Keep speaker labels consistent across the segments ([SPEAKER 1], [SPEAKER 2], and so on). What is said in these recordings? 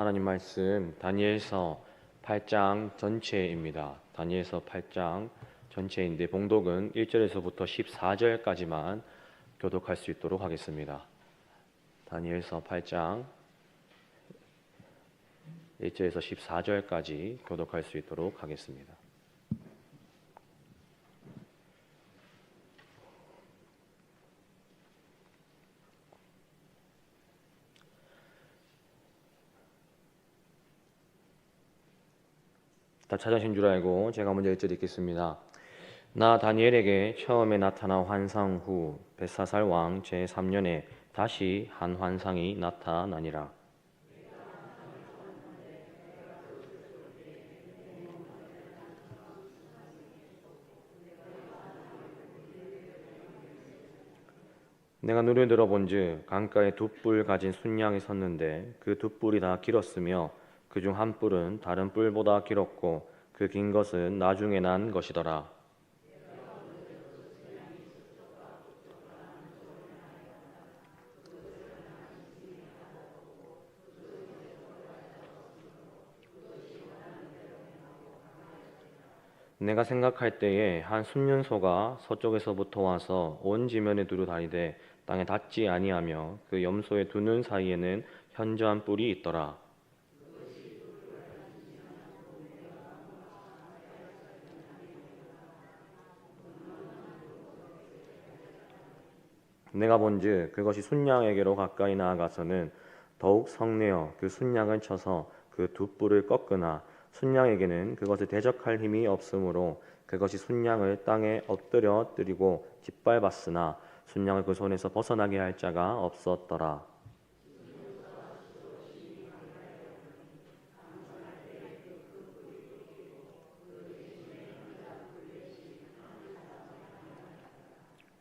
[SPEAKER 1] 하나님 말씀 다니엘서 8장 전체입니다. 다니엘서 8장 전체인데 봉독은 1절에서부터 14절까지만 교독할 수 있도록 하겠습니다. 다니엘서 8장 1절에서 14절까지 교독할 수 있도록 하겠습니다. 다 찾으신 줄 알고 제가 먼저 1절 읽겠습니다. 나 다니엘에게 처음에 나타난 환상 후 벳사살 왕 제3년에 다시 한 환상이 나타나니라. 내가 눈을 들어본즉 강가에 두 뿔 가진 순양이 섰는데 그 두 뿔이 다 길었으며 그중 한 뿔은 다른 뿔보다 길었고 그 긴 것은 나중에 난 것이더라. 내가 생각할 때에 한 순년소가 서쪽에서부터 와서 온 지면에 두루 다니되 땅에 닿지 아니하며 그 염소의 두 눈 사이에는 현저한 뿔이 있더라. 내가 본즉 그것이 순양에게로 가까이 나아가서는 더욱 성내어 그 순양을 쳐서 그 두 뿔을 꺾으나 순양에게는 그것을 대적할 힘이 없으므로 그것이 순양을 땅에 엎드려 뜨리고 짓밟았으나 순양을 그 손에서 벗어나게 할 자가 없었더라.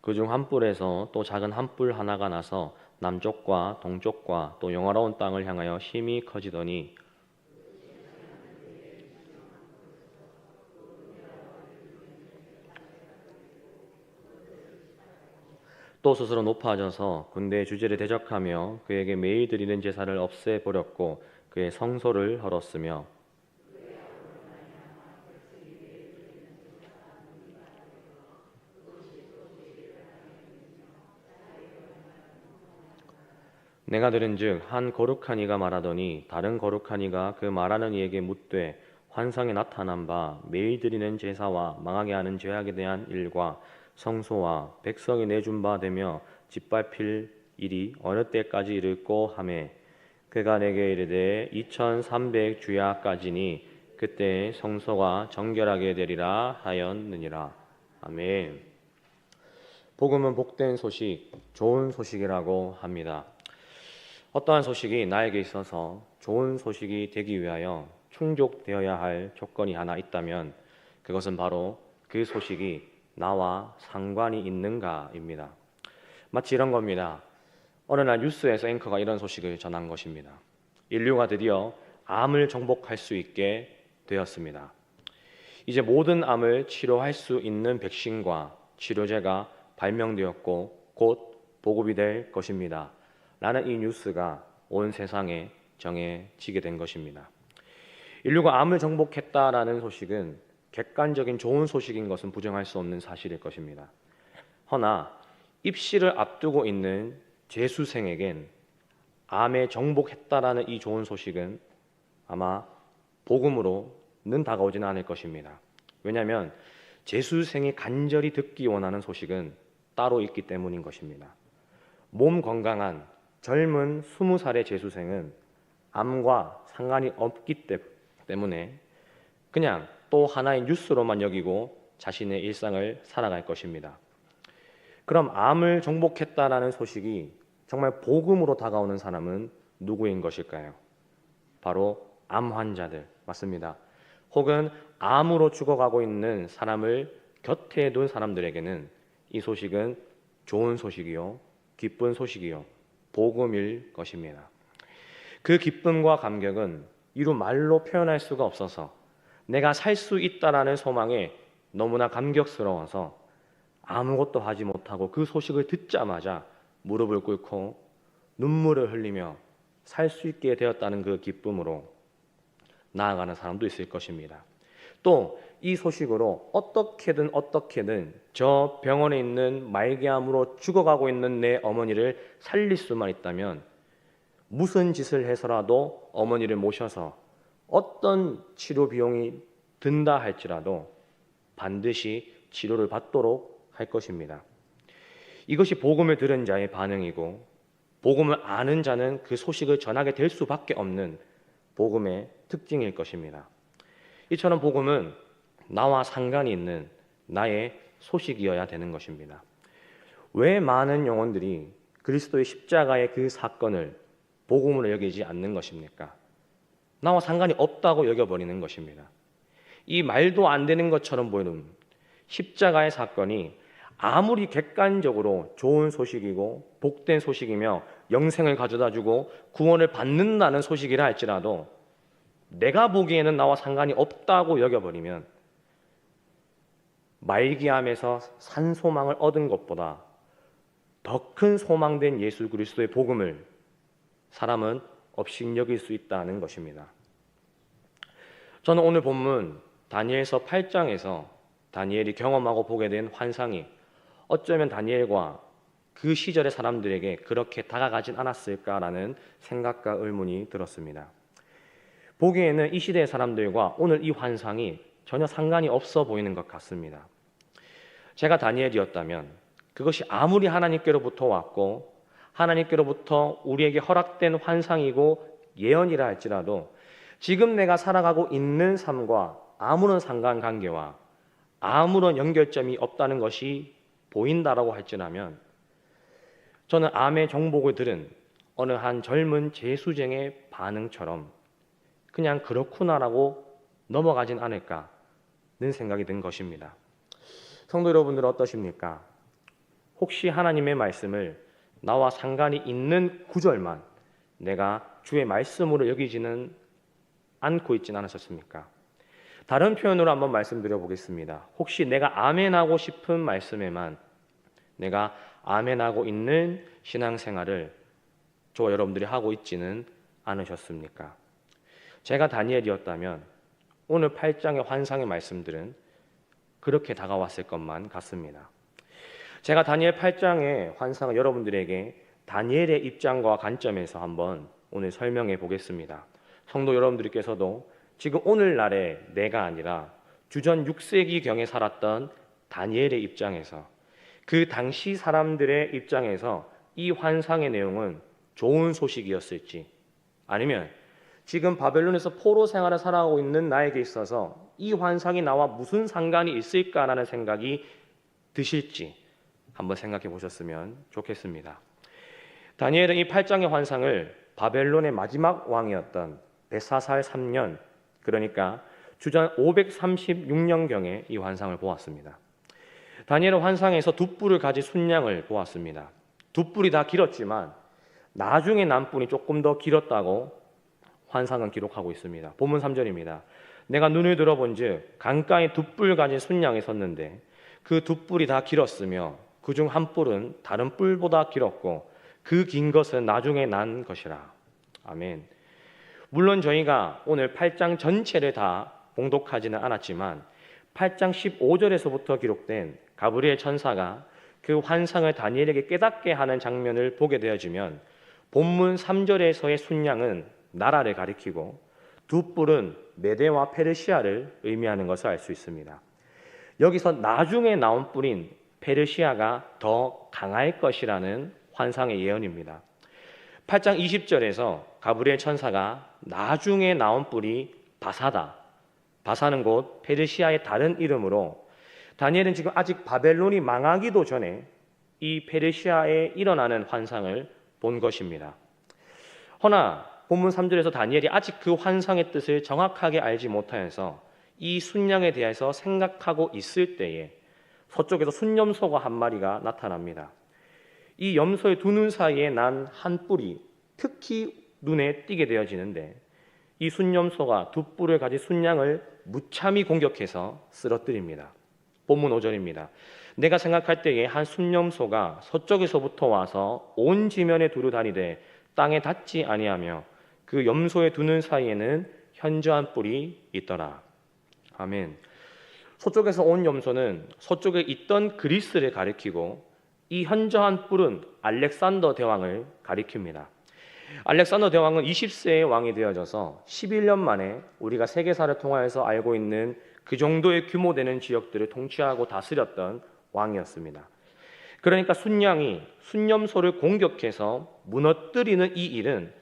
[SPEAKER 1] 그중 한 뿔에서 또 작은 한 뿔 하나가 나서 남쪽과 동쪽과 또 영화로운 땅을 향하여 심히 커지더니 또 스스로 높아져서 군대의 주제를 대적하며 그에게 매일 드리는 제사를 없애버렸고 그의 성소를 헐었으며 내가 들은즉 한 거룩한 이가 말하더니 다른 거룩한 이가 그 말하는 이에게 묻되 환상에 나타난 바 매일 드리는 제사와 망하게 하는 죄악에 대한 일과 성소와 백성이 내준 바 되며 짓밟힐 일이 어느 때까지 이를꼬 하매 그가 내게 이르되 2300 주야까지니 그때 성소가 정결하게 되리라 하였느니라. 아멘. 복음은 복된 소식, 좋은 소식이라고 합니다. 어떠한 소식이 나에게 있어서 좋은 소식이 되기 위하여 충족되어야 할 조건이 하나 있다면 그것은 바로 그 소식이 나와 상관이 있는가입니다. 마치 이런 겁니다. 어느 날 뉴스에서 앵커가 이런 소식을 전한 것입니다. 인류가 드디어 암을 정복할 수 있게 되었습니다. 이제 모든 암을 치료할 수 있는 백신과 치료제가 발명되었고 곧 보급이 될 것입니다. 라는 이 뉴스가 온 세상에 정해지게 된 것입니다. 인류가 암을 정복했다라는 소식은 객관적인 좋은 소식인 것은 부정할 수 없는 사실일 것입니다. 허나 입시를 앞두고 있는 재수생에겐 암에 정복했다라는 이 좋은 소식은 아마 복음으로는 다가오지는 않을 것입니다. 왜냐하면 재수생이 간절히 듣기 원하는 소식은 따로 있기 때문인 것입니다. 몸 건강한 젊은 20살의 재수생은 암과 상관이 없기 때문에 그냥 또 하나의 뉴스로만 여기고 자신의 일상을 살아갈 것입니다. 그럼 암을 정복했다라는 소식이 정말 복음으로 다가오는 사람은 누구인 것일까요? 바로 암 환자들, 맞습니다. 혹은 암으로 죽어가고 있는 사람을 곁에 둔 사람들에게는 이 소식은 좋은 소식이요, 기쁜 소식이요, 복음일 것입니다. 그 기쁨과 감격은 이루 말로 표현할 수가 없어서 내가 살 수 있다라는 소망에 너무나 감격스러워서 아무것도 하지 못하고 그 소식을 듣자마자 무릎을 꿇고 눈물을 흘리며 살 수 있게 되었다는 그 기쁨으로 나아가는 사람도 있을 것입니다. 또 이 소식으로 어떻게든 저 병원에 있는 말기암으로 죽어가고 있는 내 어머니를 살릴 수만 있다면 무슨 짓을 해서라도 어머니를 모셔서 어떤 치료 비용이 든다 할지라도 반드시 치료를 받도록 할 것입니다. 이것이 복음을 들은 자의 반응이고, 복음을 아는 자는 그 소식을 전하게 될 수밖에 없는 복음의 특징일 것입니다. 이처럼 복음은 나와 상관이 있는 나의 소식이어야 되는 것입니다. 왜 많은 영혼들이 그리스도의 십자가의 그 사건을 복음으로 여기지 않는 것입니까? 나와 상관이 없다고 여겨버리는 것입니다. 이 말도 안 되는 것처럼 보이는 십자가의 사건이 아무리 객관적으로 좋은 소식이고 복된 소식이며 영생을 가져다주고 구원을 받는다는 소식이라 할지라도 내가 보기에는 나와 상관이 없다고 여겨버리면 말기암에서 산 소망을 얻은 것보다 더 큰 소망된 예수 그리스도의 복음을 사람은 업신여길 수 있다는 것입니다. 저는 오늘 본문 다니엘서 8장에서 다니엘이 경험하고 보게 된 환상이 어쩌면 다니엘과 그 시절의 사람들에게 그렇게 다가가진 않았을까라는 생각과 의문이 들었습니다. 보기에는 이 시대의 사람들과 오늘 이 환상이 전혀 상관이 없어 보이는 것 같습니다. 제가 다니엘이었다면 그것이 아무리 하나님께로부터 왔고 하나님께로부터 우리에게 허락된 환상이고 예언이라 할지라도 지금 내가 살아가고 있는 삶과 아무런 상관관계와 아무런 연결점이 없다는 것이 보인다라고 할지라면 저는 암의 정복을 들은 어느 한 젊은 재수쟁의 반응처럼 그냥 그렇구나라고 넘어가진 않을까는 생각이 든 것입니다. 성도 여러분들은 어떠십니까? 혹시 하나님의 말씀을 나와 상관이 있는 구절만 내가 주의 말씀으로 여기지는 않고 있지는 않으셨습니까? 다른 표현으로 한번 말씀드려 보겠습니다. 혹시 내가 아멘하고 싶은 말씀에만 내가 아멘하고 있는 신앙생활을 저와 여러분들이 하고 있지는 않으셨습니까? 제가 다니엘이었다면 오늘 8장의 환상의 말씀들은 그렇게 다가왔을 것만 같습니다. 제가 다니엘 8장의 환상을 여러분들에게 다니엘의 입장과 관점에서 한번 오늘 설명해 보겠습니다. 성도 여러분들께서도 지금 오늘날의 내가 아니라 주전 6세기경에 살았던 다니엘의 입장에서 그 당시 사람들의 입장에서 이 환상의 내용은 좋은 소식이었을지 아니면 지금 바벨론에서 포로 생활을 살아가고 있는 나에게 있어서 이 환상이 나와 무슨 상관이 있을까라는 생각이 드실지 한번 생각해 보셨으면 좋겠습니다. 다니엘은 이 8장의 환상을 바벨론의 마지막 왕이었던 벳사살 3년, 그러니까 주전 536년경에 이 환상을 보았습니다. 다니엘은 환상에서 두 뿔을 가진 순양을 보았습니다. 두 뿔이 다 길었지만 나중에 난 뿔이 조금 더 길었다고 환상은 기록하고 있습니다. 본문 3절입니다. 내가 눈을 들어본즉 강가에 두 뿔 가진 순양이 섰는데 그 두 뿔이 다 길었으며 그중 한 뿔은 다른 뿔보다 길었고 그 긴 것은 나중에 난 것이라. 아멘. 물론 저희가 오늘 8장 전체를 다 봉독하지는 않았지만 8장 15절에서부터 기록된 가브리엘 천사가 그 환상을 다니엘에게 깨닫게 하는 장면을 보게 되어지면 본문 3절에서의 순양은 나라를 가리키고 두 뿔은 메대와 페르시아를 의미하는 것을 알 수 있습니다. 여기서 나중에 나온 뿔인 페르시아가 더 강할 것이라는 환상의 예언입니다. 8장 20절에서 가브리엘 천사가 나중에 나온 뿔이 바사다. 바사는 곧 페르시아의 다른 이름으로 다니엘은 지금 아직 바벨론이 망하기도 전에 이 페르시아에 일어나는 환상을 본 것입니다. 허나 본문 3절에서 다니엘이 아직 그 환상의 뜻을 정확하게 알지 못하여서 이 순양에 대해서 생각하고 있을 때에 서쪽에서 순염소가 한 마리가 나타납니다. 이 염소의 두 눈 사이에 난 한 뿔이 특히 눈에 띄게 되어지는데 이 순염소가 두 뿔을 가진 순양을 무참히 공격해서 쓰러뜨립니다. 본문 5절입니다. 내가 생각할 때에 한 순염소가 서쪽에서부터 와서 온 지면에 두루 다니되 땅에 닿지 아니하며 그 염소의 두 눈 사이에는 현저한 뿔이 있더라. 아멘. 서쪽에서 온 염소는 서쪽에 있던 그리스를 가리키고 이 현저한 뿔은 알렉산더 대왕을 가리킵니다. 알렉산더 대왕은 20세의 왕이 되어져서 11년 만에 우리가 세계사를 통하여서 알고 있는 그 정도의 규모 되는 지역들을 통치하고 다스렸던 왕이었습니다. 그러니까 순양이 순염소를 공격해서 무너뜨리는 이 일은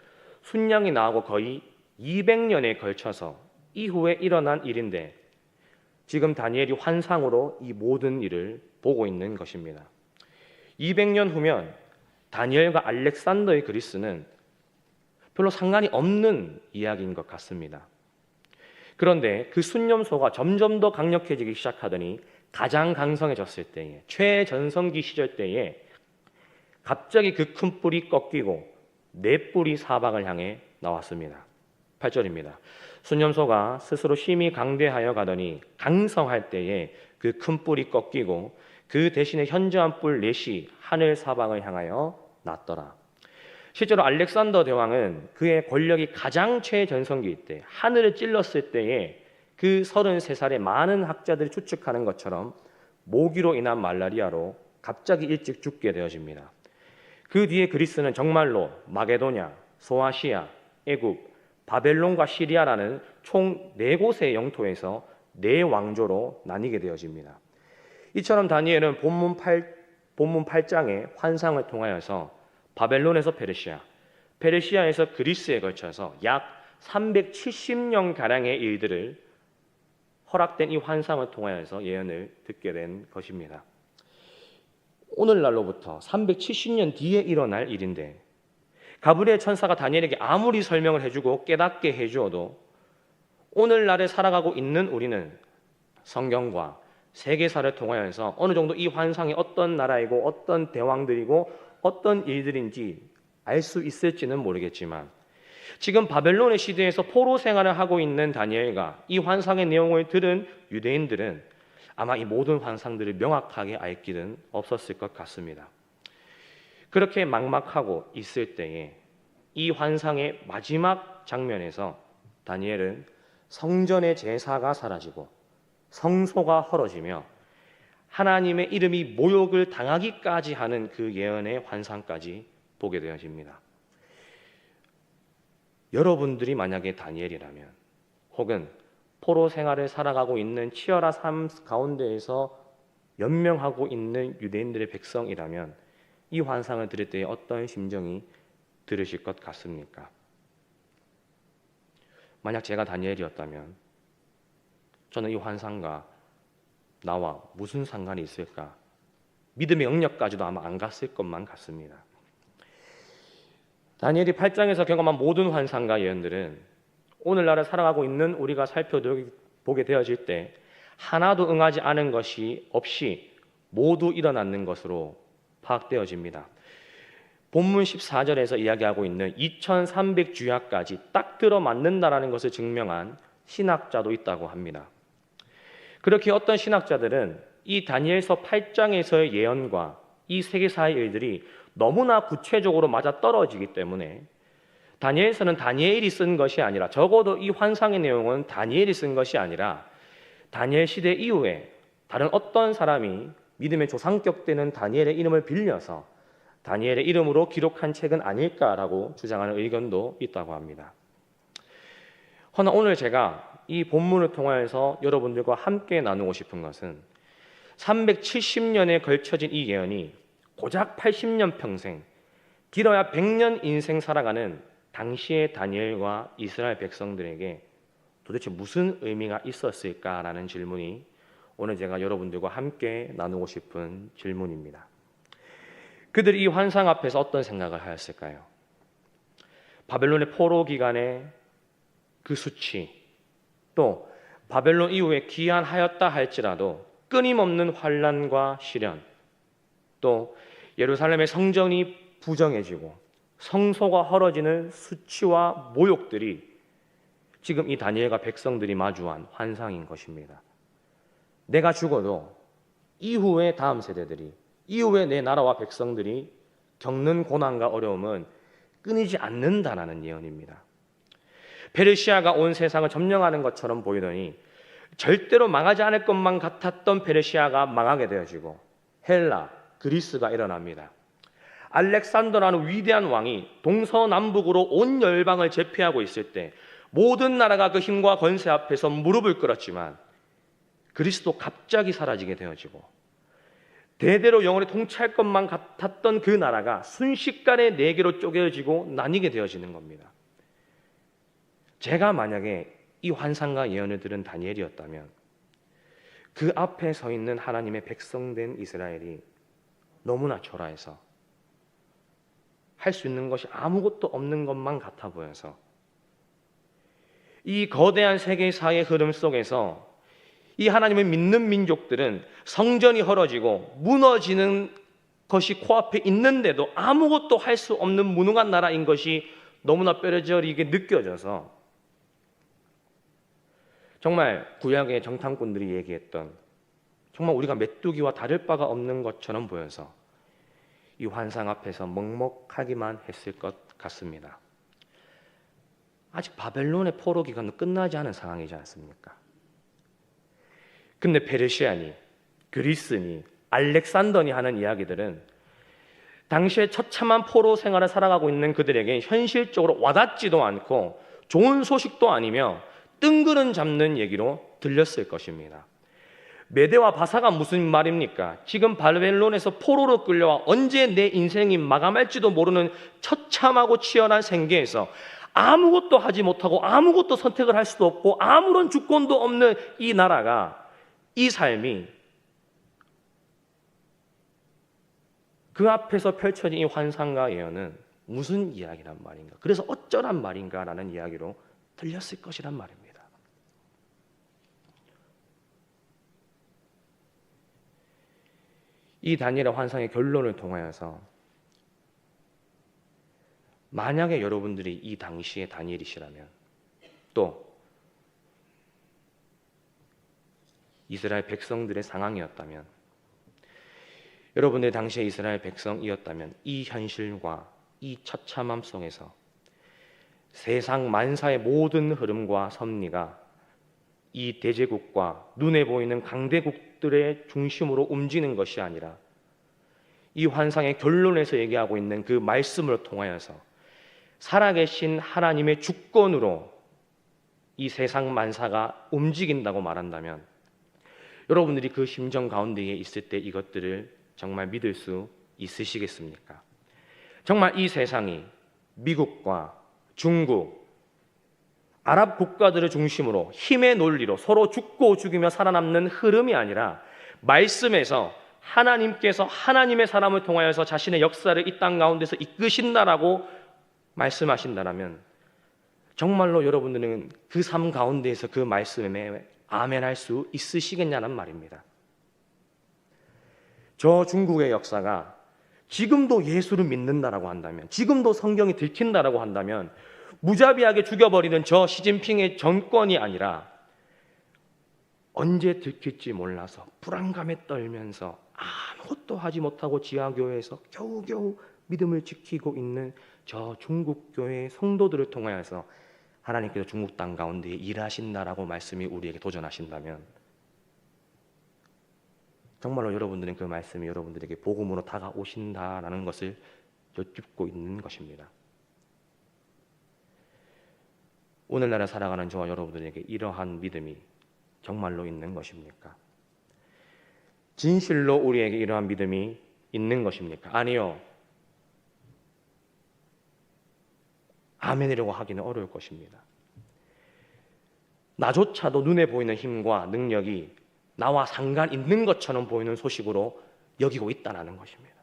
[SPEAKER 1] 순양이 나하고 거의 200년에 걸쳐서 이후에 일어난 일인데 지금 다니엘이 환상으로 이 모든 일을 보고 있는 것입니다. 200년 후면 다니엘과 알렉산더의 그리스는 별로 상관이 없는 이야기인 것 같습니다. 그런데 그 순염소가 점점 더 강력해지기 시작하더니 가장 강성해졌을 때에 최전성기 시절 때에 갑자기 그 큰 뿔이 꺾이고 네 뿔이 사방을 향해 나왔습니다. 8절입니다. 순염소가 스스로 심히 강대하여 가더니 강성할 때에 그 큰 뿔이 꺾이고 그 대신에 현저한 뿔 넷이 하늘 사방을 향하여 났더라. 실제로 알렉산더 대왕은 그의 권력이 가장 최전성기일 때 하늘을 찔렀을 때에 그 33살의 많은 학자들이 추측하는 것처럼 모기로 인한 말라리아로 갑자기 일찍 죽게 되어집니다. 그 뒤에 그리스는 정말로 마게도냐, 소아시아, 애굽, 바벨론과 시리아라는 총 4곳의 영토에서 4왕조로 나뉘게 되어집니다. 이처럼 다니엘은 본문 8장의 환상을 통하여서 바벨론에서 페르시아, 페르시아에서 그리스에 걸쳐서 약 370년가량의 일들을 허락된 이 환상을 통하여서 예언을 듣게 된 것입니다. 오늘날로부터 370년 뒤에 일어날 일인데 가브리엘 천사가 다니엘에게 아무리 설명을 해주고 깨닫게 해주어도 오늘날에 살아가고 있는 우리는 성경과 세계사를 통하여서 어느 정도 이 환상이 어떤 나라이고 어떤 대왕들이고 어떤 일들인지 알 수 있을지는 모르겠지만 지금 바벨론의 시대에서 포로 생활을 하고 있는 다니엘과 이 환상의 내용을 들은 유대인들은 아마 이 모든 환상들을 명확하게 알 길은 없었을 것 같습니다. 그렇게 막막하고 있을 때에 이 환상의 마지막 장면에서 다니엘은 성전의 제사가 사라지고 성소가 헐어지며 하나님의 이름이 모욕을 당하기까지 하는 그 예언의 환상까지 보게 되어집니다. 여러분들이 만약에 다니엘이라면 혹은 포로 생활을 살아가고 있는 치열한 삶 가운데에서 연명하고 있는 유대인들의 백성이라면 이 환상을 들을 때에 어떤 심정이 들으실 것 같습니까? 만약 제가 다니엘이었다면 저는 이 환상과 나와 무슨 상관이 있을까? 믿음의 영역까지도 아마 안 갔을 것만 같습니다. 다니엘이 8장에서 경험한 모든 환상과 예언들은 오늘날을 살아가고 있는 우리가 살펴보게 되어질 때 하나도 응하지 않은 것이 없이 모두 일어나는 것으로 파악되어집니다. 본문 14절에서 이야기하고 있는 2300주야까지 딱 들어맞는다라는 것을 증명한 신학자도 있다고 합니다. 그렇게 어떤 신학자들은 이 다니엘서 8장에서의 예언과 이 세계사의 일들이 너무나 구체적으로 맞아떨어지기 때문에 다니엘서는 다니엘이 쓴 것이 아니라 적어도 이 환상의 내용은 다니엘이 쓴 것이 아니라 다니엘 시대 이후에 다른 어떤 사람이 믿음의 조상격 되는 다니엘의 이름을 빌려서 다니엘의 이름으로 기록한 책은 아닐까라고 주장하는 의견도 있다고 합니다. 허나 오늘 제가 이 본문을 통하여서 여러분들과 함께 나누고 싶은 것은 370년에 걸쳐진 이 예언이 고작 80년 평생, 길어야 100년 인생 살아가는 당시의 다니엘과 이스라엘 백성들에게 도대체 무슨 의미가 있었을까라는 질문이 오늘 제가 여러분들과 함께 나누고 싶은 질문입니다. 그들이 이 환상 앞에서 어떤 생각을 하였을까요? 바벨론의 포로 기간에 그 수치, 또 바벨론 이후에 귀환하였다 할지라도 끊임없는 환난과 시련, 또 예루살렘의 성전이 부정해지고 성소가 헐어지는 수치와 모욕들이 지금 이 다니엘과 백성들이 마주한 환상인 것입니다. 내가 죽어도 이후에 다음 세대들이, 이후에 내 나라와 백성들이 겪는 고난과 어려움은 끊이지 않는다라는 예언입니다. 페르시아가 온 세상을 점령하는 것처럼 보이더니 절대로 망하지 않을 것만 같았던 페르시아가 망하게 되어지고 헬라, 그리스가 일어납니다. 알렉산더라는 위대한 왕이 동서남북으로 온 열방을 제패하고 있을 때 모든 나라가 그 힘과 권세 앞에서 무릎을 꿇었지만 그리스도 갑자기 사라지게 되어지고 대대로 영원히 통치할 것만 같았던 그 나라가 순식간에 네 개로 쪼개지고 나뉘게 되어지는 겁니다. 제가 만약에 이 환상과 예언을 들은 다니엘이었다면 그 앞에 서 있는 하나님의 백성된 이스라엘이 너무나 초라해서 할 수 있는 것이 아무것도 없는 것만 같아 보여서 이 거대한 세계사의 흐름 속에서 이 하나님을 믿는 민족들은 성전이 헐어지고 무너지는 것이 코앞에 있는데도 아무것도 할 수 없는 무능한 나라인 것이 너무나 뼈저리게 느껴져서 정말 구약의 정탐꾼들이 얘기했던 정말 우리가 메뚜기와 다를 바가 없는 것처럼 보여서 이 환상 앞에서 먹먹하기만 했을 것 같습니다. 아직 바벨론의 포로 기간은 끝나지 않은 상황이지 않습니까? 근데 페르시아니, 그리스니, 알렉산더니 하는 이야기들은 당시에 처참한 포로 생활을 살아가고 있는 그들에게 현실적으로 와닿지도 않고 좋은 소식도 아니며 뜬구름 잡는 얘기로 들렸을 것입니다. 메대와 바사가 무슨 말입니까? 지금 바벨론에서 포로로 끌려와 언제 내 인생이 마감할지도 모르는 처참하고 치열한 생계에서 아무것도 하지 못하고 아무것도 선택을 할 수도 없고 아무런 주권도 없는 이 나라가, 이 삶이 그 앞에서 펼쳐진 이 환상과 예언은 무슨 이야기란 말인가? 그래서 어쩌란 말인가라는 이야기로 들렸을 것이란 말입니다. 이 다니엘의 환상의 결론을 통하여서 만약에 여러분들이 이 당시의 다니엘이시라면 또 이스라엘 백성들의 상황이었다면 여러분들이 당시에 이스라엘 백성이었다면 이 현실과 이 처참함 속에서 세상 만사의 모든 흐름과 섭리가 이 대제국과 눈에 보이는 강대국들의 중심으로 움직이는 것이 아니라 이 환상의 결론에서 얘기하고 있는 그 말씀을 통하여서 살아계신 하나님의 주권으로 이 세상 만사가 움직인다고 말한다면 여러분들이 그 심정 가운데에 있을 때 이것들을 정말 믿을 수 있으시겠습니까? 정말 이 세상이 미국과 중국, 아랍 국가들을 중심으로 힘의 논리로 서로 죽고 죽이며 살아남는 흐름이 아니라 말씀에서 하나님께서 하나님의 사람을 통하여서 자신의 역사를 이 땅 가운데서 이끄신다라고 말씀하신다라면 정말로 여러분들은 그 삶 가운데에서 그 말씀에 아멘할 수 있으시겠냐는 말입니다. 저 중국의 역사가 지금도 예수를 믿는다라고 한다면, 지금도 성경이 들킨다라고 한다면 무자비하게 죽여버리는 저 시진핑의 정권이 아니라 언제 들킬지 몰라서 불안감에 떨면서 아무것도 하지 못하고 지하교회에서 겨우겨우 믿음을 지키고 있는 저 중국교회 성도들을 통하여서 하나님께서 중국 땅 가운데 일하신다라고 말씀이 우리에게 도전하신다면 정말로 여러분들은 그 말씀이 여러분들에게 복음으로 다가오신다라는 것을 여쭙고 있는 것입니다. 오늘날에 살아가는 저와 여러분들에게 이러한 믿음이 정말로 있는 것입니까? 진실로 우리에게 이러한 믿음이 있는 것입니까? 아니요. 아멘이라고 하기는 어려울 것입니다. 나조차도 눈에 보이는 힘과 능력이 나와 상관 있는 것처럼 보이는 소식으로 여기고 있다는 것입니다.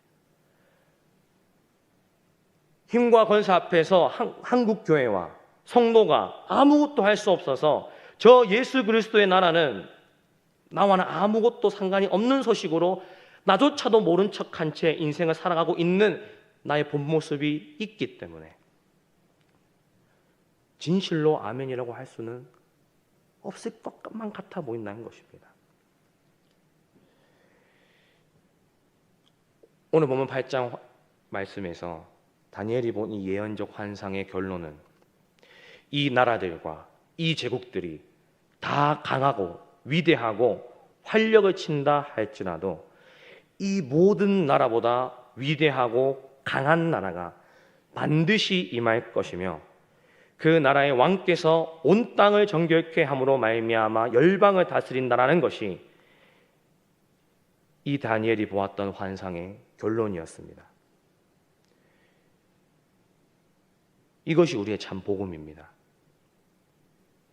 [SPEAKER 1] 힘과 권세 앞에서 한국 교회와 성도가 아무것도 할 수 없어서 저 예수 그리스도의 나라는 나와는 아무것도 상관이 없는 소식으로 나조차도 모른 척한 채 인생을 살아가고 있는 나의 본 모습이 있기 때문에 진실로 아멘이라고 할 수는 없을 것만 같아 보인다는 것입니다. 오늘 보면 8장 말씀에서 다니엘이 본 이 예언적 환상의 결론은 이 나라들과 이 제국들이 다 강하고 위대하고 활력을 친다 할지라도 이 모든 나라보다 위대하고 강한 나라가 반드시 임할 것이며 그 나라의 왕께서 온 땅을 정결케 함으로 말미암아 열방을 다스린다라는 것이 이 다니엘이 보았던 환상의 결론이었습니다. 이것이 우리의 참 복음입니다.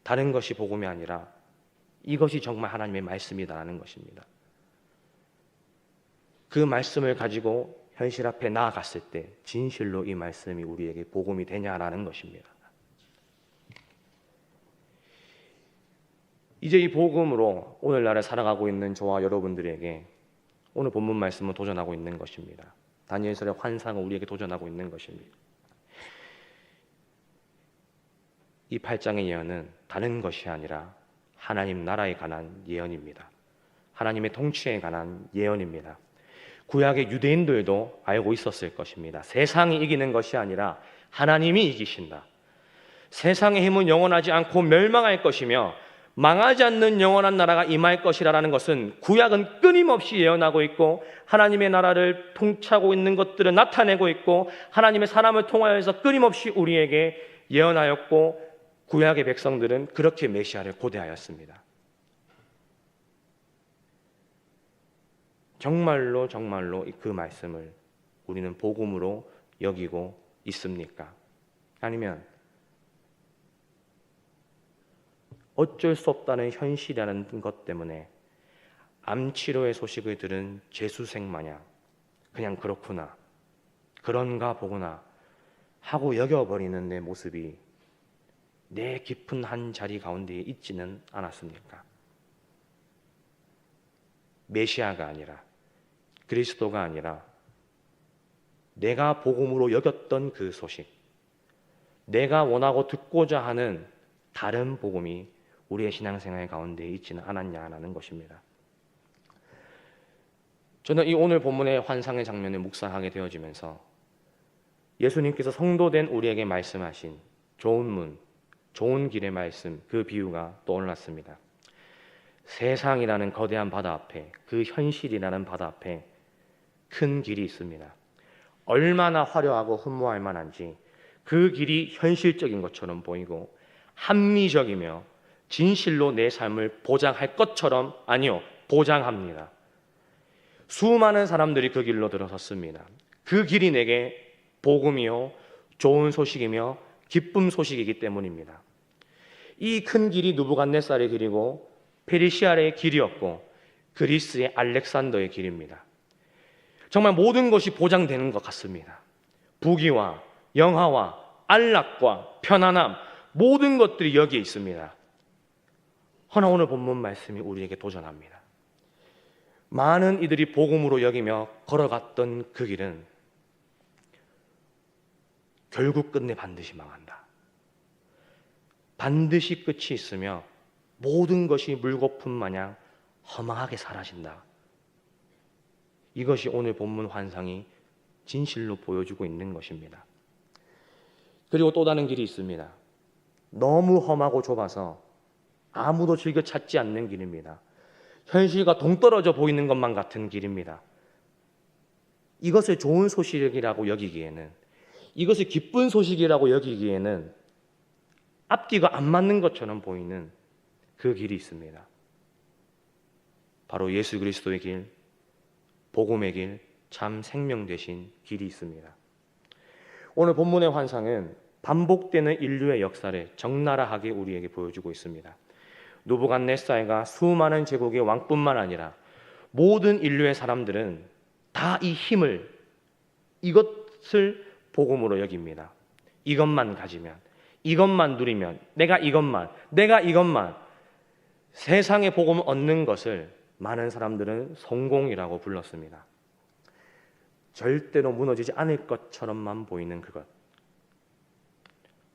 [SPEAKER 1] 다른 것이 복음이 아니라 이것이 정말 하나님의 말씀이다라는 것입니다. 그 말씀을 가지고 현실 앞에 나아갔을 때 진실로 이 말씀이 우리에게 복음이 되냐라는 것입니다. 이제 이 복음으로 오늘날에 살아가고 있는 저와 여러분들에게 오늘 본문 말씀은 도전하고 있는 것입니다. 다니엘서의 환상은 우리에게 도전하고 있는 것입니다. 이 8장의 예언은 다른 것이 아니라 하나님 나라에 관한 예언입니다. 하나님의 통치에 관한 예언입니다. 구약의 유대인들도 알고 있었을 것입니다. 세상이 이기는 것이 아니라 하나님이 이기신다. 세상의 힘은 영원하지 않고 멸망할 것이며 망하지 않는 영원한 나라가 임할 것이라는 것은 구약은 끊임없이 예언하고 있고 하나님의 나라를 통치하고 있는 것들을 나타내고 있고 하나님의 사람을 통하여서 끊임없이 우리에게 예언하였고 구약의 백성들은 그렇게 메시아를 고대하였습니다. 정말로 그 말씀을 우리는 복음으로 여기고 있습니까? 아니면 어쩔 수 없다는 현실이라는 것 때문에 암치료의 소식을 들은 재수생 마냥 그냥 그렇구나, 그런가 보구나 하고 여겨버리는 내 모습이 내 깊은 한 자리 가운데에 있지는 않았습니까? 메시아가 아니라 그리스도가 아니라 내가 복음으로 여겼던 그 소식, 내가 원하고 듣고자 하는 다른 복음이 우리의 신앙생활 가운데에 있지는 않았냐라는 것입니다. 저는 이 오늘 본문의 환상의 장면을 묵상하게 되어지면서 예수님께서 성도된 우리에게 말씀하신 좋은 문, 좋은 길의 말씀, 그 비유가 떠올랐습니다. 세상이라는 거대한 바다 앞에, 그 현실이라는 바다 앞에 큰 길이 있습니다. 얼마나 화려하고 흠모할 만한지 그 길이 현실적인 것처럼 보이고 합리적이며 진실로 내 삶을 보장할 것처럼, 아니요, 보장합니다. 수많은 사람들이 그 길로 들어섰습니다. 그 길이 내게 복음이요, 좋은 소식이며 기쁨 소식이기 때문입니다. 이 큰 길이 느부갓네살의 길이고 페르시아의 길이었고 그리스의 알렉산더의 길입니다. 정말 모든 것이 보장되는 것 같습니다. 부귀와 영화와 안락과 편안함, 모든 것들이 여기에 있습니다. 허나 오늘 본문 말씀이 우리에게 도전합니다. 많은 이들이 복음으로 여기며 걸어갔던 그 길은 결국 끝내 반드시 망한다. 반드시 끝이 있으며 모든 것이 물거품 마냥 허망하게 사라진다. 이것이 오늘 본문 환상이 진실로 보여주고 있는 것입니다. 그리고 또 다른 길이 있습니다. 너무 험하고 좁아서 아무도 즐겨 찾지 않는 길입니다. 현실과 동떨어져 보이는 것만 같은 길입니다. 이것을 좋은 소식이라고 여기기에는, 이것을 기쁜 소식이라고 여기기에는 앞뒤가 안 맞는 것처럼 보이는 그 길이 있습니다. 바로 예수 그리스도의 길, 복음의 길, 참 생명 되신 길이 있습니다. 오늘 본문의 환상은 반복되는 인류의 역사를 적나라하게 우리에게 보여주고 있습니다. 느부갓네살과 수많은 제국의 왕뿐만 아니라 모든 인류의 사람들은 다 이 힘을, 이것을 복음으로 여깁니다. 이것만 가지면, 이것만 누리면, 내가 이것만 세상의 복음을 얻는 것을 많은 사람들은 성공이라고 불렀습니다. 절대로 무너지지 않을 것처럼만 보이는 그것,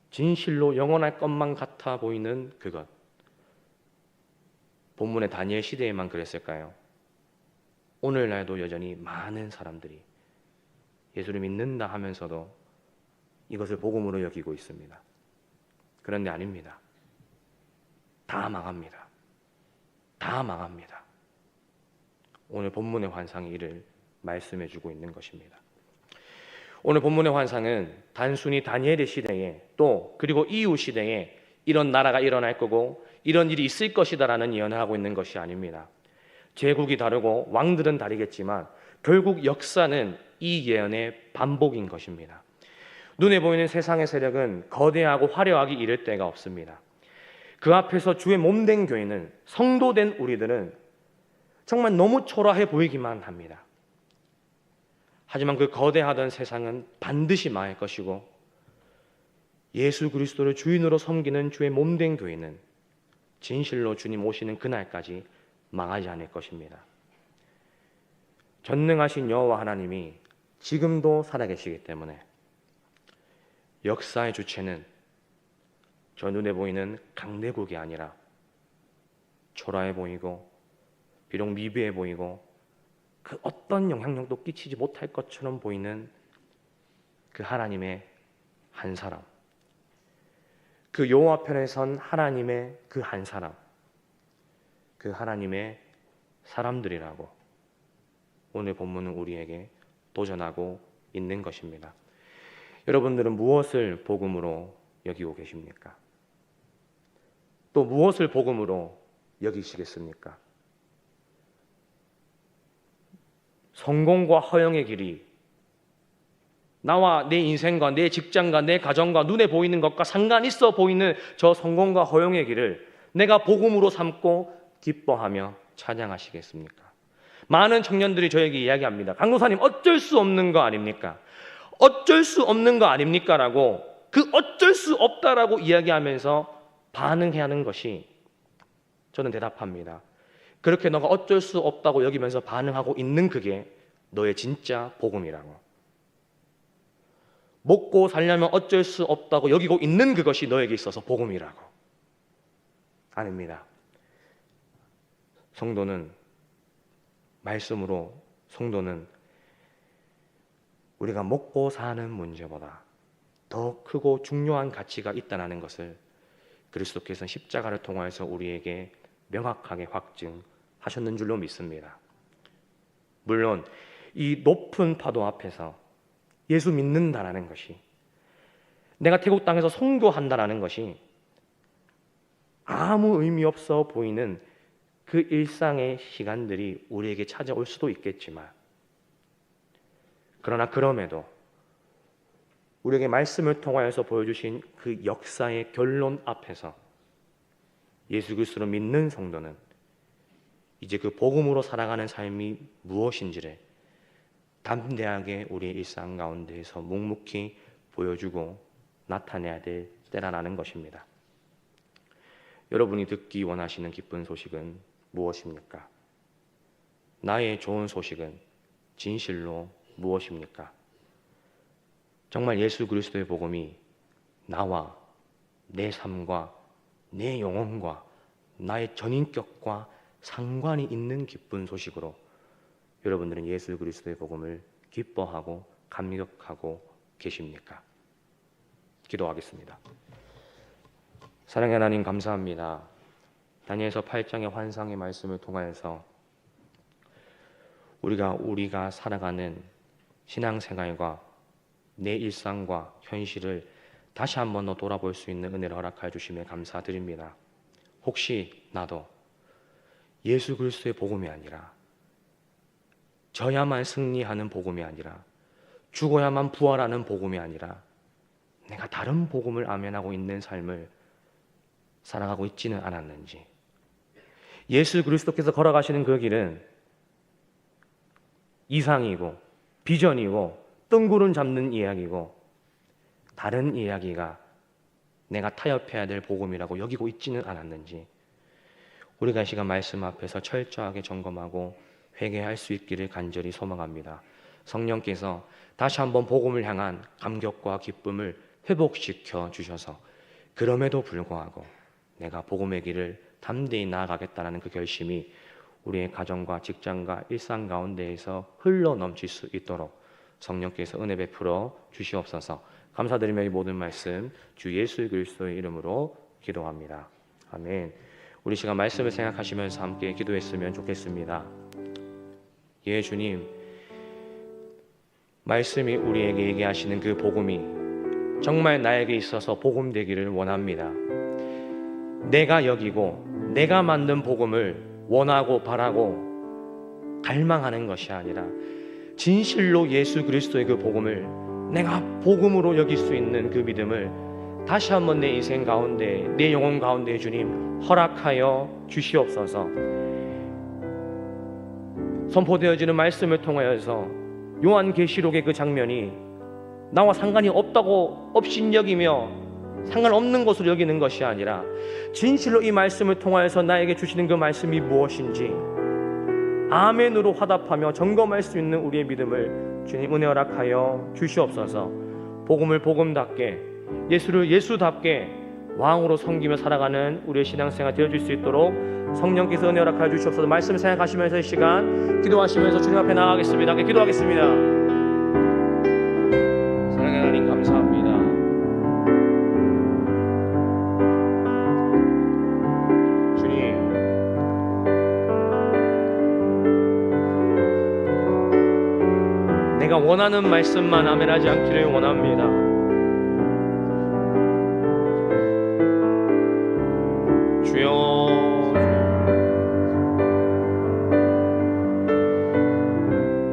[SPEAKER 1] 진실로 영원할 것만 같아 보이는 그것, 본문의 다니엘 시대에만 그랬을까요? 오늘날도 여전히 많은 사람들이 예수를 믿는다 하면서도 이것을 복음으로 여기고 있습니다. 그런데 아닙니다. 다 망합니다. 다 망합니다. 오늘 본문의 환상이 이를 말씀해 주고 있는 것입니다. 오늘 본문의 환상은 단순히 다니엘의 시대에 또 그리고 이후 시대에 이런 나라가 일어날 거고 이런 일이 있을 것이다라는 예언을 하고 있는 것이 아닙니다. 제국이 다르고 왕들은 다르겠지만 결국 역사는 이 예언의 반복인 것입니다. 눈에 보이는 세상의 세력은 거대하고 화려하게 이를 데가 없습니다. 그 앞에서 주의 몸된 교회는, 성도된 우리들은 정말 너무 초라해 보이기만 합니다. 하지만 그 거대하던 세상은 반드시 망할 것이고 예수 그리스도를 주인으로 섬기는 주의 몸된 교회는 진실로 주님 오시는 그날까지 망하지 않을 것입니다. 전능하신 여호와 하나님이 지금도 살아계시기 때문에 역사의 주체는 저 눈에 보이는 강대국이 아니라 초라해 보이고 비록 미비해 보이고 그 어떤 영향력도 끼치지 못할 것처럼 보이는 그 하나님의 한 사람, 그 여호와 편에 선 하나님의 그 한 사람, 그 하나님의 사람들이라고 오늘 본문은 우리에게 도전하고 있는 것입니다. 여러분들은 무엇을 복음으로 여기고 계십니까? 또 무엇을 복음으로 여기시겠습니까? 성공과 허영의 길이 나와 내 인생과 내 직장과 내 가정과 눈에 보이는 것과 상관 있어 보이는 저 성공과 허영의 길을 내가 복음으로 삼고 기뻐하며 찬양하시겠습니까? 많은 청년들이 저에게 이야기합니다. 강도사님, 어쩔 수 없는 거 아닙니까? 어쩔 수 없는 거 아닙니까? 라고 그 어쩔 수 없다라고 이야기하면서 반응해야 하는 것이, 저는 대답합니다. 그렇게 너가 어쩔 수 없다고 여기면서 반응하고 있는 그게 너의 진짜 복음이라고. 먹고 살려면 어쩔 수 없다고 여기고 있는 그것이 너에게 있어서 복음이라고. 아닙니다. 성도는 말씀으로, 성도는 우리가 먹고 사는 문제보다 더 크고 중요한 가치가 있다는 것을 그리스도께서는 십자가를 통하여서 우리에게 명확하게 확증하셨는 줄로 믿습니다. 물론 이 높은 파도 앞에서 예수 믿는다라는 것이, 내가 태국 땅에서 선교한다라는 것이 아무 의미 없어 보이는 그 일상의 시간들이 우리에게 찾아올 수도 있겠지만, 그러나 그럼에도 우리에게 말씀을 통하여서 보여주신 그 역사의 결론 앞에서 예수 그리스도를 믿는 성도는 이제 그 복음으로 살아가는 삶이 무엇인지를 담대하게 우리의 일상 가운데에서 묵묵히 보여주고 나타내야 될 때라는 것입니다. 여러분이 듣기 원하시는 기쁜 소식은 무엇입니까? 나의 좋은 소식은 진실로 무엇입니까? 정말 예수 그리스도의 복음이 나와 내 삶과 내 영혼과 나의 전인격과 상관이 있는 기쁜 소식으로 여러분들은 예수 그리스도의 복음을 기뻐하고 감격하고 계십니까? 기도하겠습니다. 사랑의 하나님, 감사합니다. 다니엘서 8장의 환상의 말씀을 통하여서 우리가 살아가는 신앙생활과 내 일상과 현실을 다시 한번 더 돌아볼 수 있는 은혜를 허락하여 주심에 감사드립니다. 혹시 나도 예수 그리스도의 복음이 아니라, 져야만 승리하는 복음이 아니라, 죽어야만 부활하는 복음이 아니라 내가 다른 복음을 아멘하고 있는 삶을 살아가고 있지는 않았는지, 예수 그리스도께서 걸어가시는 그 길은 이상이고 비전이고 뜬구름 잡는 이야기고 다른 이야기가 내가 타협해야 될 복음이라고 여기고 있지는 않았는지, 우리가 이 시간 말씀 앞에서 철저하게 점검하고 회개할 수 있기를 간절히 소망합니다. 성령께서 다시 한번 복음을 향한 감격과 기쁨을 회복시켜 주셔서 그럼에도 불구하고 내가 복음의 길을 담대히 나아가겠다는 그 결심이 우리의 가정과 직장과 일상 가운데에서 흘러 넘칠 수 있도록 성령께서 은혜 베풀어 주시옵소서. 감사드리며 이 모든 말씀 주 예수 그리스도의 이름으로 기도합니다. 아멘. 우리 시간 말씀을 생각하시면서 함께 기도했으면 좋겠습니다. 예, 주님, 말씀이 우리에게 얘기하시는 그 복음이 정말 나에게 있어서 복음 되기를 원합니다. 내가 여기고 내가 만든 복음을 원하고 바라고 갈망하는 것이 아니라 진실로 예수 그리스도의 그 복음을 내가 복음으로 여길 수 있는 그 믿음을 다시 한번 내 인생 가운데, 내 영혼 가운데 주님 허락하여 주시옵소서. 선포되어지는 말씀을 통하여서 요한계시록의 그 장면이 나와 상관이 없이 여기며 상관없는 것으로 여기는 것이 아니라 진실로 이 말씀을 통하여서 나에게 주시는 그 말씀이 무엇인지 아멘으로 화답하며 점검할 수 있는 우리의 믿음을 주님 은혜 허락하여 주시옵소서. 복음을 복음답게, 예수를 예수답게 왕으로 섬기며 살아가는 우리의 신앙생활 되어줄 수 있도록 성령께서 은혜 허락하여 주시옵소서. 말씀 생각하시면서 이 시간 기도하시면서 주님 앞에 나아가겠습니다. 기도하겠습니다. 사랑하는 하나님 감사합니다. 주님, 내가 원하는 말씀만 아멘하지 않기를 원합니다. 주여,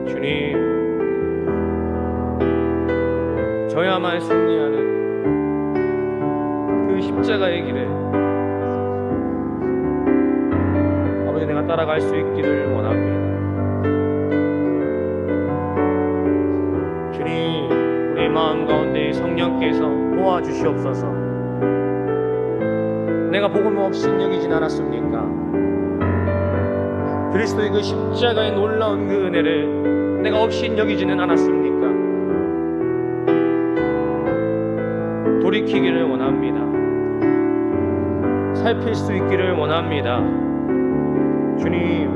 [SPEAKER 1] 주님, 저야만 승리하는 그 십자가의 길에 아버지 내가 따라갈 수 있기를 원합니다. 주님, 내 마음 가운데 성령께서 도와주시옵소서. 내가 복음 없이 여기진 않았습니까? 그리스도의 그 십자가의 놀라운 그 은혜를 내가 없이 여기지는 않았습니까? 돌이키기를 원합니다. 살필 수 있기를 원합니다. 주님,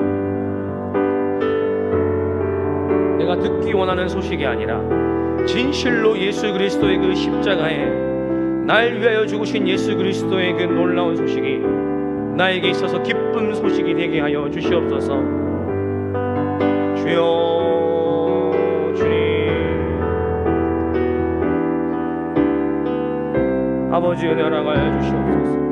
[SPEAKER 1] 내가 듣기 원하는 소식이 아니라 진실로 예수 그리스도의 그 십자가에 날 위하여 죽으신 예수 그리스도의 그 놀라운 소식이 나에게 있어서 기쁜 소식이 되게 하여 주시옵소서. 주여, 주님, 아버지 은혜 허락하여 주시옵소서.